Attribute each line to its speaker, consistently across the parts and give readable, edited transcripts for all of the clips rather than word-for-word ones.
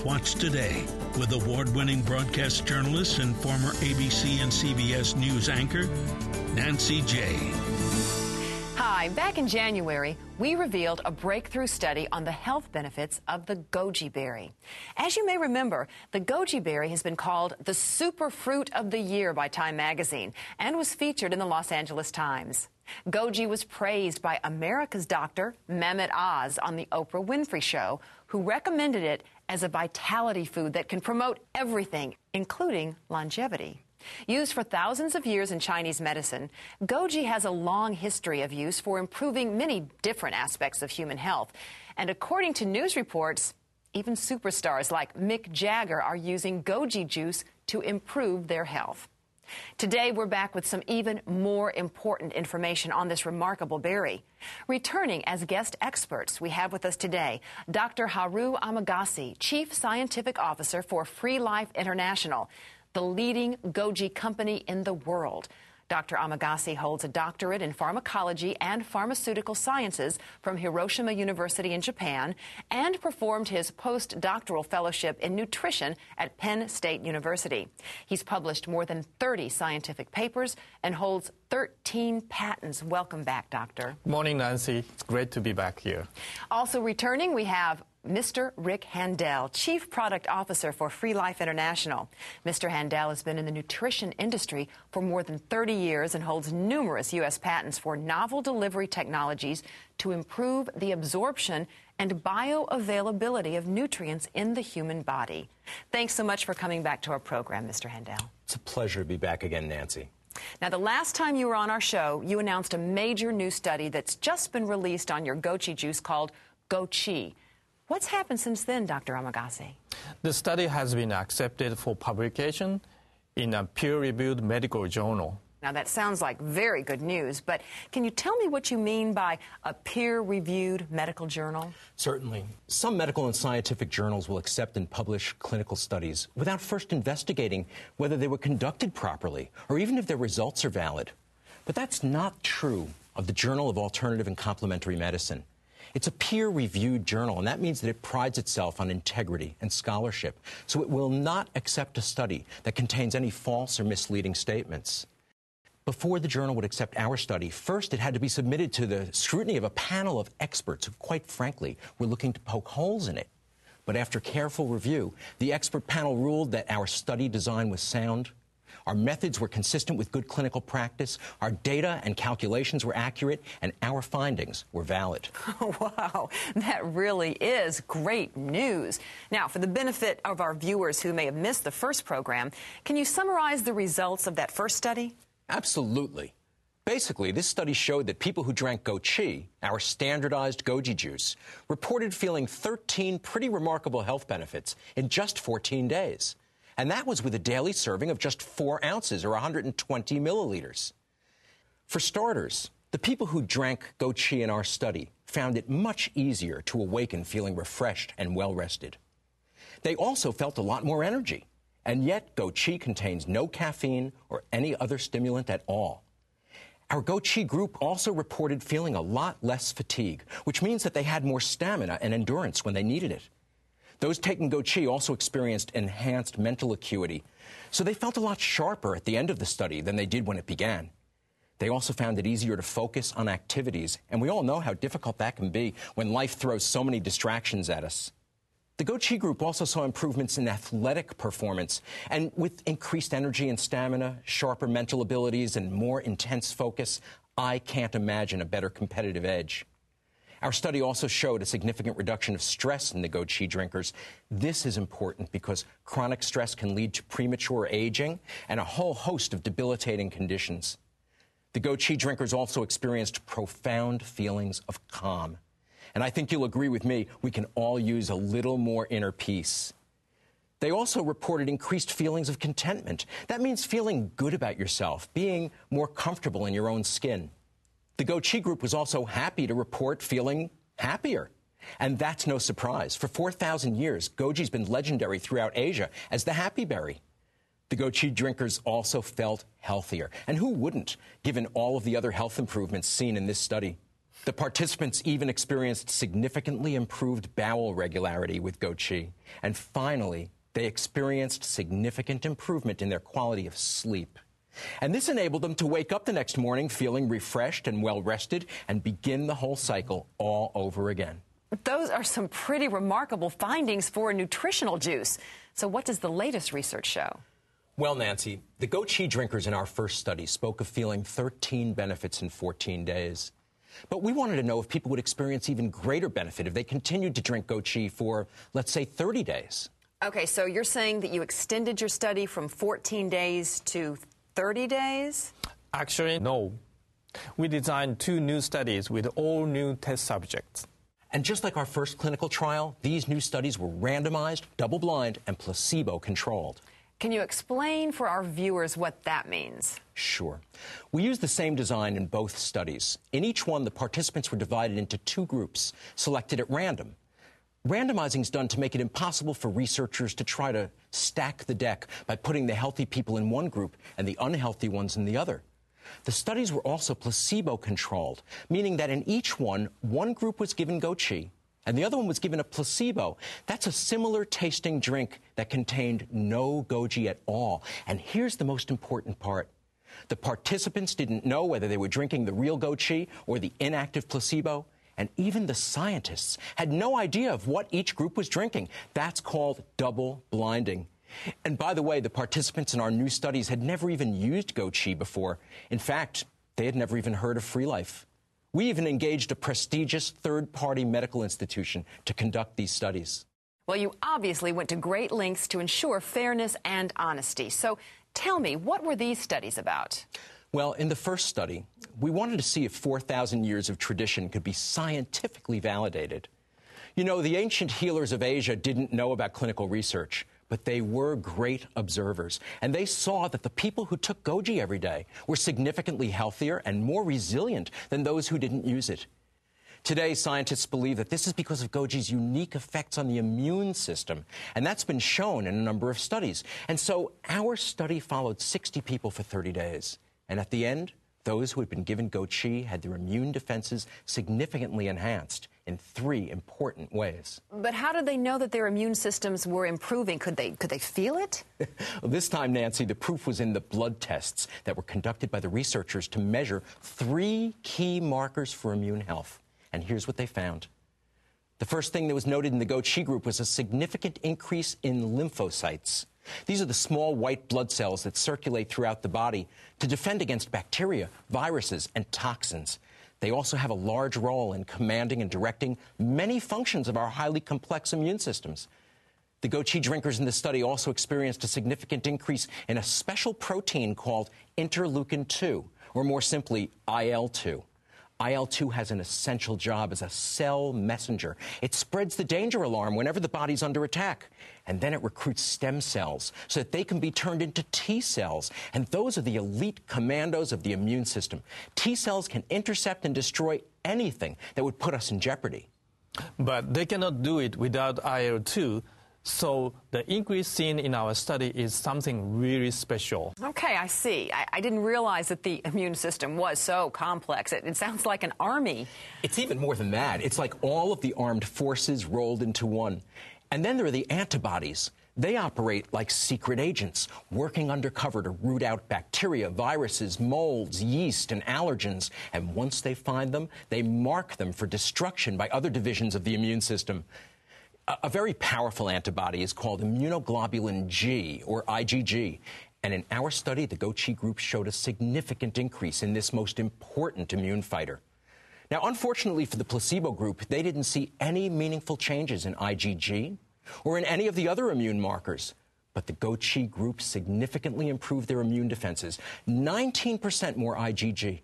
Speaker 1: Watch Today with award-winning broadcast journalist and former ABC and CBS News anchor, Nancy J.
Speaker 2: Hi, back in January, we revealed a breakthrough study on the health benefits of the goji berry. As you may remember, the goji berry has been called the superfruit of the year by Time magazine and was featured in the Los Angeles Times. Goji was praised by America's doctor, Mehmet Oz, on the Oprah Winfrey Show, who recommended it as a vitality food that can promote everything, including longevity. Used for thousands of years in Chinese medicine, goji has a long history of use for improving many different aspects of human health. And according to news reports, even superstars like Mick Jagger are using goji juice to improve their health. Today, we're back with some even more important information on this remarkable berry. Returning as guest experts, we have with us today Dr. Haru Amagasi, Chief Scientific Officer for Free Life International, the leading goji company in the world. Dr. Amagasi holds a doctorate in pharmacology and pharmaceutical sciences from Hiroshima University in Japan and performed his postdoctoral fellowship in nutrition at Penn State University. He's published more than 30 scientific papers and holds 13 patents. Welcome back, Doctor.
Speaker 3: Morning, Nancy. It's great to be back here.
Speaker 2: Also returning, we have Mr. Rick Handel, Chief Product Officer for Free Life International. Mr. Handel has been in the nutrition industry for more than 30 years and holds numerous U.S. patents for novel delivery technologies to improve the absorption and bioavailability of nutrients in the human body. Thanks so much for coming back to our program, Mr. Handel.
Speaker 4: It's a pleasure to be back again, Nancy.
Speaker 2: Now, the last time you were on our show, you announced a major new study that's just been released on your goji juice called GoChi. What's happened since then, Dr. Amagasi?
Speaker 3: The study has been accepted for publication in a peer-reviewed medical journal.
Speaker 2: Now, that sounds like very good news, but can you tell me what you mean by a peer-reviewed medical journal?
Speaker 4: Certainly. Some medical and scientific journals will accept and publish clinical studies without first investigating whether they were conducted properly or even if their results are valid. But that's not true of the Journal of Alternative and Complementary Medicine. It's a peer-reviewed journal, and that means that it prides itself on integrity and scholarship, so it will not accept a study that contains any false or misleading statements. Before the journal would accept our study, first it had to be submitted to the scrutiny of a panel of experts who, quite frankly, were looking to poke holes in it. But after careful review, the expert panel ruled that our study design was sound, our methods were consistent with good clinical practice, our data and calculations were accurate, and our findings were valid.
Speaker 2: Wow, that really is great news. Now, for the benefit of our viewers who may have missed the first program, can you summarize the results of that first study?
Speaker 4: Absolutely. Basically, this study showed that people who drank GoChi, our standardized goji juice, reported feeling 13 pretty remarkable health benefits in just 14 days. And that was with a daily serving of just 4 ounces, or 120 milliliters. For starters, the people who drank GoChi in our study found it much easier to awaken feeling refreshed and well-rested. They also felt a lot more energy, and yet GoChi contains no caffeine or any other stimulant at all. Our GoChi group also reported feeling a lot less fatigue, which means that they had more stamina and endurance when they needed it. Those taking GoChi also experienced enhanced mental acuity, so they felt a lot sharper at the end of the study than they did when it began. They also found it easier to focus on activities, and we all know how difficult that can be when life throws so many distractions at us. The GoChi group also saw improvements in athletic performance, and with increased energy and stamina, sharper mental abilities, and more intense focus, I can't imagine a better competitive edge. Our study also showed a significant reduction of stress in the GoChi drinkers. This is important because chronic stress can lead to premature aging and a whole host of debilitating conditions. The GoChi drinkers also experienced profound feelings of calm. And I think you'll agree with me, we can all use a little more inner peace. They also reported increased feelings of contentment. That means feeling good about yourself, being more comfortable in your own skin. The GoChi group was also happy to report feeling happier. And that's no surprise. For 4,000 years, goji's been legendary throughout Asia as the happy berry. The GoChi drinkers also felt healthier. And who wouldn't, given all of the other health improvements seen in this study? The participants even experienced significantly improved bowel regularity with GoChi. And finally, they experienced significant improvement in their quality of sleep. And this enabled them to wake up the next morning feeling refreshed and well-rested and begin the whole cycle all over again.
Speaker 2: Those are some pretty remarkable findings for a nutritional juice. So what does the latest research show?
Speaker 4: Well, Nancy, the GoChi drinkers in our first study spoke of feeling 13 benefits in 14 days. But we wanted to know if people would experience even greater benefit if they continued to drink GoChi for, let's say, 30 days.
Speaker 2: Okay, so you're saying that you extended your study from 14 days to 30 days?
Speaker 3: Actually, no. We designed 2 new studies with all new test subjects.
Speaker 4: And just like our first clinical trial, these new studies were randomized, double-blind, and placebo-controlled.
Speaker 2: Can you explain for our viewers what that means?
Speaker 4: Sure. We used the same design in both studies. In each one, the participants were divided into 2 groups, selected at random. Randomizing is done to make it impossible for researchers to try to stack the deck by putting the healthy people in one group and the unhealthy ones in the other. The studies were also placebo-controlled, meaning that in each one group was given GoChi, and the other one was given a placebo. That's a similar tasting drink that contained no Goji at all. And here's the most important part. The participants didn't know whether they were drinking the real GoChi or the inactive placebo, and even the scientists had no idea of what each group was drinking. That's called double blinding. And by the way, the participants in our new studies had never even used GoChi before. In fact, they had never even heard of Free Life. We even engaged a prestigious third-party medical institution to conduct these studies.
Speaker 2: Well, you obviously went to great lengths to ensure fairness and honesty. So tell me, what were these studies about?
Speaker 4: Well, in the first study, we wanted to see if 4,000 years of tradition could be scientifically validated. You know, the ancient healers of Asia didn't know about clinical research, but they were great observers, and they saw that the people who took Goji every day were significantly healthier and more resilient than those who didn't use it. Today, scientists believe that this is because of Goji's unique effects on the immune system, and that's been shown in a number of studies. And so our study followed 60 people for 30 days, and at the end, those who had been given GoChi had their immune defenses significantly enhanced in 3 important ways.
Speaker 2: But how did they know that their immune systems were improving? Could they feel it?
Speaker 4: Well, this time, Nancy, the proof was in the blood tests that were conducted by the researchers to measure 3 key markers for immune health. And here's what they found. The first thing that was noted in the GoChi group was a significant increase in lymphocytes. These are the small white blood cells that circulate throughout the body to defend against bacteria, viruses, and toxins. They also have a large role in commanding and directing many functions of our highly complex immune systems. The GoChi drinkers in the study also experienced a significant increase in a special protein called interleukin-2, or more simply, IL-2. IL-2 has an essential job as a cell messenger. It spreads the danger alarm whenever the body's under attack. And then it recruits stem cells so that they can be turned into T cells. And those are the elite commandos of the immune system. T cells can intercept and destroy anything that would put us in jeopardy.
Speaker 3: But they cannot do it without IL-2. So the increase seen in our study is something really special.
Speaker 2: Okay, I see. I didn't realize that the immune system was so complex. It sounds like an army.
Speaker 4: It's even more than that. It's like all of the armed forces rolled into one. And then there are the antibodies. They operate like secret agents, working undercover to root out bacteria, viruses, molds, yeast, and allergens. And once they find them, they mark them for destruction by other divisions of the immune system. A very powerful antibody is called immunoglobulin G, or IgG. And in our study, the GoChi group showed a significant increase in this most important immune fighter. Now, unfortunately for the placebo group, they didn't see any meaningful changes in IgG or in any of the other immune markers. But the GoChi group significantly improved their immune defenses. 19% more IgG,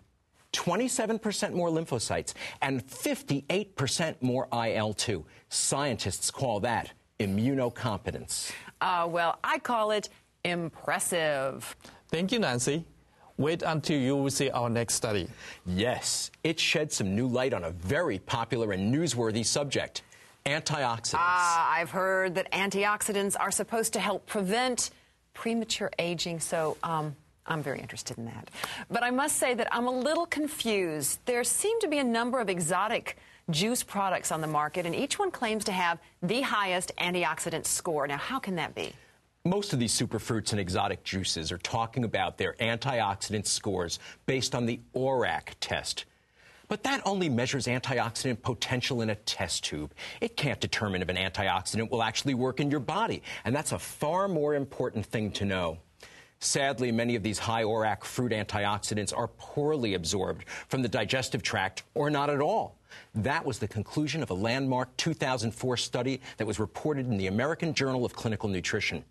Speaker 4: 27% more lymphocytes, and 58% more IL-2. Scientists call that immunocompetence.
Speaker 2: Well, I call it impressive.
Speaker 3: Thank you, Nancy. Wait until you will see our next study.
Speaker 4: Yes, it sheds some new light on a very popular and newsworthy subject, antioxidants.
Speaker 2: I've heard that antioxidants are supposed to help prevent premature aging. So, I'm very interested in that. But I must say that I'm a little confused. There seem to be a number of exotic juice products on the market, and each one claims to have the highest antioxidant score. Now, how can that be?
Speaker 4: Most of these superfruits and exotic juices are talking about their antioxidant scores based on the ORAC test. But that only measures antioxidant potential in a test tube. It can't determine if an antioxidant will actually work in your body, and that's a far more important thing to know. Sadly, many of these high ORAC fruit antioxidants are poorly absorbed from the digestive tract or not at all. That was the conclusion of a landmark 2004 study that was reported in the American Journal of Clinical Nutrition.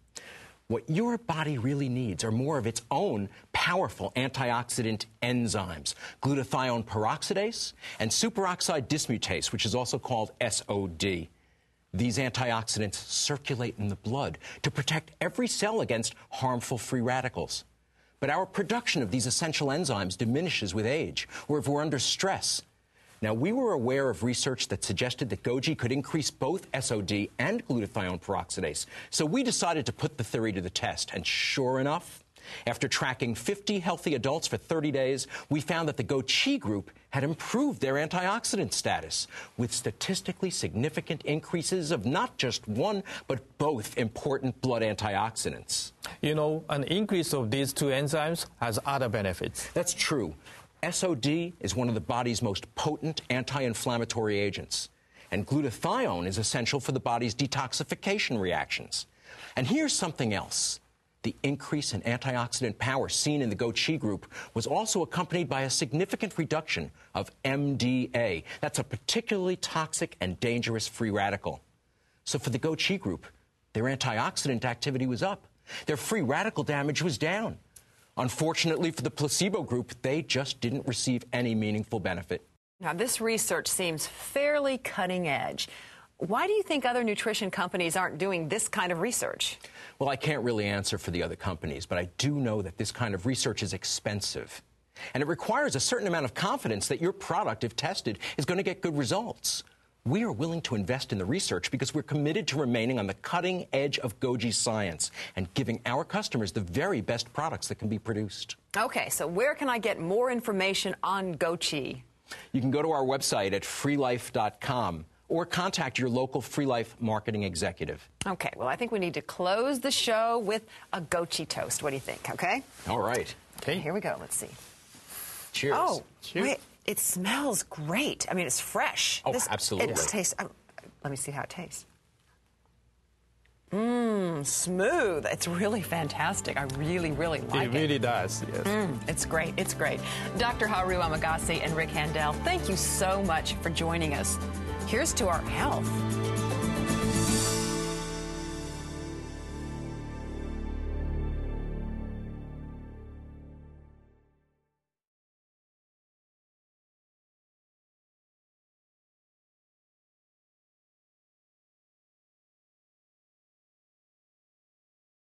Speaker 4: What your body really needs are more of its own powerful antioxidant enzymes, glutathione peroxidase and superoxide dismutase, which is also called SOD. These antioxidants circulate in the blood to protect every cell against harmful free radicals. But our production of these essential enzymes diminishes with age or if we're under stress. Now, we were aware of research that suggested that Goji could increase both SOD and glutathione peroxidase, so we decided to put the theory to the test. And sure enough, after tracking 50 healthy adults for 30 days, we found that the GoChi group had improved their antioxidant status with statistically significant increases of not just one, but both important blood antioxidants.
Speaker 3: You know, an increase of these two enzymes has other benefits.
Speaker 4: That's true. SOD is one of the body's most potent anti-inflammatory agents, and glutathione is essential for the body's detoxification reactions. And here's something else. The increase in antioxidant power seen in the GoChi group was also accompanied by a significant reduction of MDA. That's a particularly toxic and dangerous free radical. So for the GoChi group, their antioxidant activity was up. Their free radical damage was down. Unfortunately for the placebo group, they just didn't receive any meaningful benefit.
Speaker 2: Now, this research seems fairly cutting edge. Why do you think other nutrition companies aren't doing this kind of research?
Speaker 4: Well, I can't really answer for the other companies, but I do know that this kind of research is expensive. And it requires a certain amount of confidence that your product, if tested, is going to get good results. We are willing to invest in the research because we're committed to remaining on the cutting edge of Goji science and giving our customers the very best products that can be produced.
Speaker 2: Okay, so where can I get more information on GoChi?
Speaker 4: You can go to our website at freelife.com or contact your local Free Life marketing executive.
Speaker 2: Okay, well, I think we need to close the show with a GoChi toast. What do you think, okay?
Speaker 4: All right.
Speaker 2: Okay, here we go. Let's see.
Speaker 4: Cheers.
Speaker 2: Oh,
Speaker 3: Cheers.
Speaker 2: wait. It smells great. I mean, it's fresh.
Speaker 4: Oh, absolutely.
Speaker 2: It tastes. Let me see how it tastes. Smooth. It's really fantastic. I really, really like it.
Speaker 3: It really does, yes.
Speaker 2: It's great. It's great. Dr. Haru Amagasi and Rick Handel, thank you so much for joining us. Here's to our health.